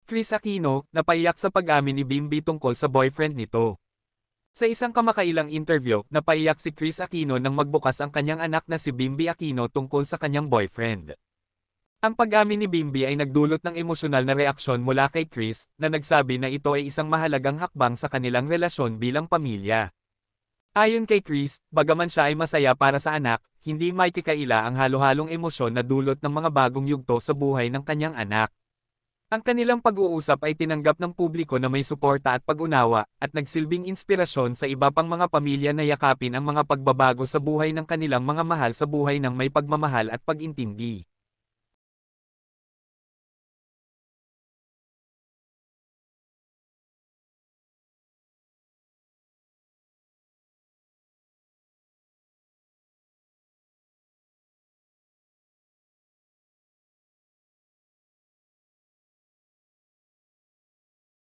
Kris Aquino, napaiyak sa pag-amin ni Bimby tungkol sa boyfriend nito. Sa isang kamakailang interview, napaiyak si Kris Aquino nang magbukas ang kanyang anak na si Bimby Aquino tungkol sa kanyang boyfriend. Ang pag-amin ni Bimby ay nagdulot ng emosyonal na reaksyon mula kay Kris, na nagsabi na ito ay isang mahalagang hakbang sa kanilang relasyon bilang pamilya. Ayon kay Kris, bagaman siya ay masaya para sa anak, hindi maikikaila ang halo-halong emosyon na dulot ng mga bagong yugto sa buhay ng kanyang anak. Ang kanilang pag-uusap ay tinanggap ng publiko na may suporta at pag-unawa, at nagsilbing inspirasyon sa iba pang mga pamilya na yakapin ang mga pagbabago sa buhay ng kanilang mga mahal sa buhay ng may pagmamahal at pag-intindi.